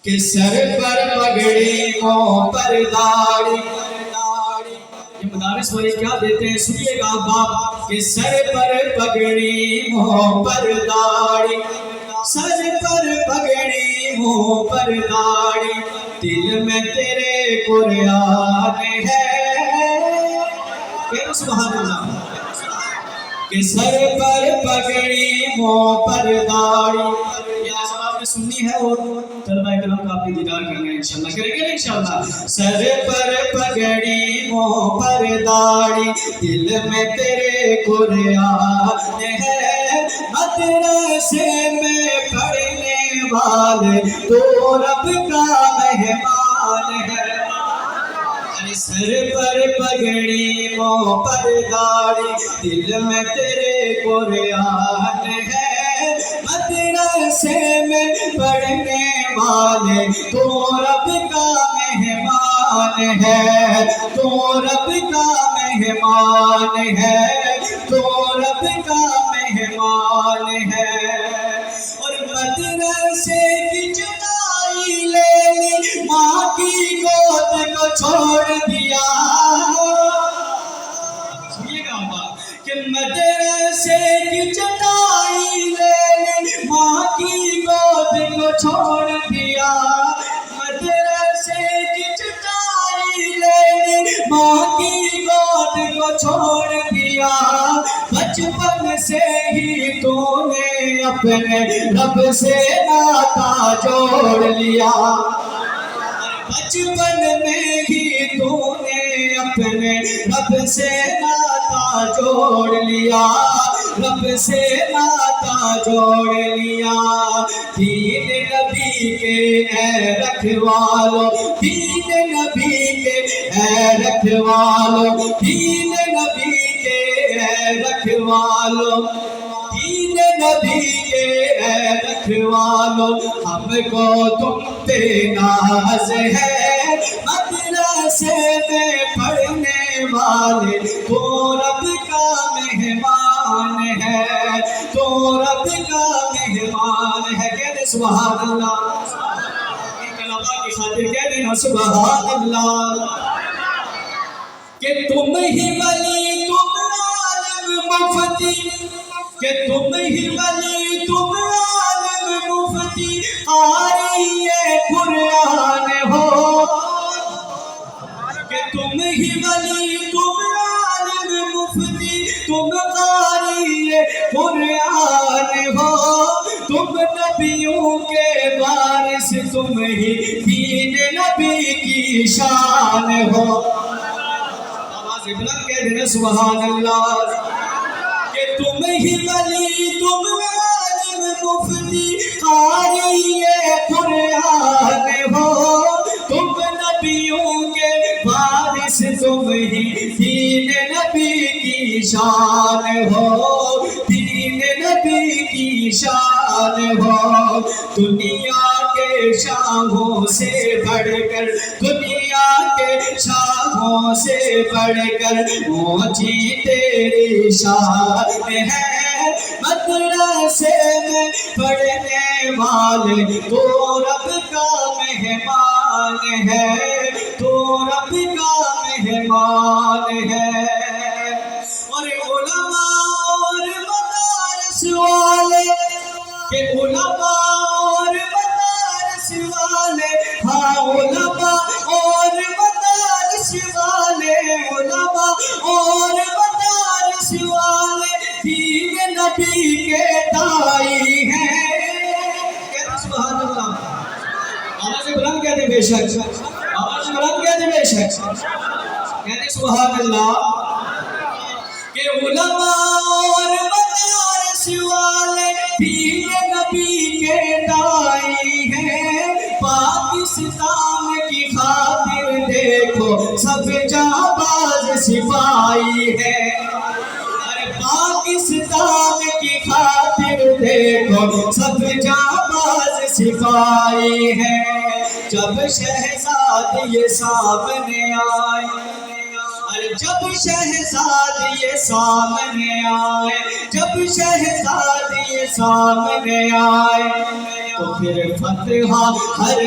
کہ سر پر پگڑی منہ پر داڑھی. یہ مدارس والے کیا دیتے ہیں سنیے گا باپ. کہ سر پر پگڑی منہ پر داڑھی، سر پر پگڑی منہ پر داڑھی، دل میں تیرے قرآن ہے. کہ سبحان اللہ. کہ سر پر پگڑی منہ پر داڑھی. یہ آج آپ نے سنی ہے اور طلبہ کرام کا اپنی دیدار کریں گے انشاءاللہ. کریں گے انشاءاللہ. سر پر پگڑی منہ پر داڑھی، دل میں تیرے قرآن ہے، مدرسے میں پڑھنے والے تو رب کا مہمان ہے. سر پر پگڑی منہ پر داڑھی، دل میں تیرے قرآن ہے، مدرسے میں پڑھنے والے تو رب کا مہمان ہے، تو رب کا مہمان ہے، تو رب کا مہمان ہے. اور مدرسے کی جدائی لے لی، ماں کی گود کو چھوڑ دیا. سنیے گا آپ کہ مدرسے کی جدائی لے لی، ماں کی گود کو چھوڑ دیا. مدرسے کی جدائی لے لی، ماں کی گود کو چھوڑ دیا. بچپن سے ہی تو نے اپنے رب سے ناتا جوڑ لیا. بچپن میں ہی تو نے اپنے رب سے ناتا جوڑ لیا، رب سے ناتا جوڑ لیا. دین نبی کے اے رکھوالو، دین نبی کے اے رکھوالو، دین نبی کے اے رکھوالو، دین نبی کے اے رکھوالو، ہم کو تم پہ ناز ہے، مدرسے میں پڑھنے والے تو رب کا مہمان ہے، تو رب کا مہمان ہے. کہہ دے سبحان اللہ. طلباء کی خاطر کہہ دینا سبحان اللہ. کہ تم ہی ولی، تم عالم مفتی، کہ تم ہی ولی، تم عالم مفتی، قاری قرآن ہو. کہ تم ہی ولی، تم عالم مفتی، تم قاری قرآن ہو. تم نبیوں کے وارث، تم ہی دین نبی کی شان ہو. آواز بلند کہہ دینا سبحان اللہ. کہ تم ہی ولی، تم عالم مفتی، قاری قرآن ہو. تم نبیوں کے وارث، تم ہی دین نبی کی شان ہو، دین نبی کی شان ہو. دنیا کے شاہوں سے بڑھ کر، دنیا کے شاہوں سے بڑھ کر اونچی تیری شان ہے. مدرسے میں پڑھنے والے تو رب کا مہمان ہے، تو رب کا مہمان ہے. اور علماء اور مدارس والے، کہ علماء اور مدارس والے، ہاں علماء اور مدارس والے، علماء اور مدارس والے دین نبی کے دائی ہیں. سبحان اللہ. آواز بلند کہہ دے بے شک، آواز بلند کہہ دے بے شک. کہہ دے سبحان اللہ. کہ علماء اور مدارس والے دین نبی کے دائی ہیں. پاکستان کی خاطر دیکھو سب جانباز سپاہی ہے. پاکستان کی خاطر دیکھو سب جانباز سپاہی ہے. جب شہزاد یہ سامنے آئے، جب شہزاد یہ سامنے آئے، جب شہزاد یہ سامنے آئے، تو پھر فتح ہر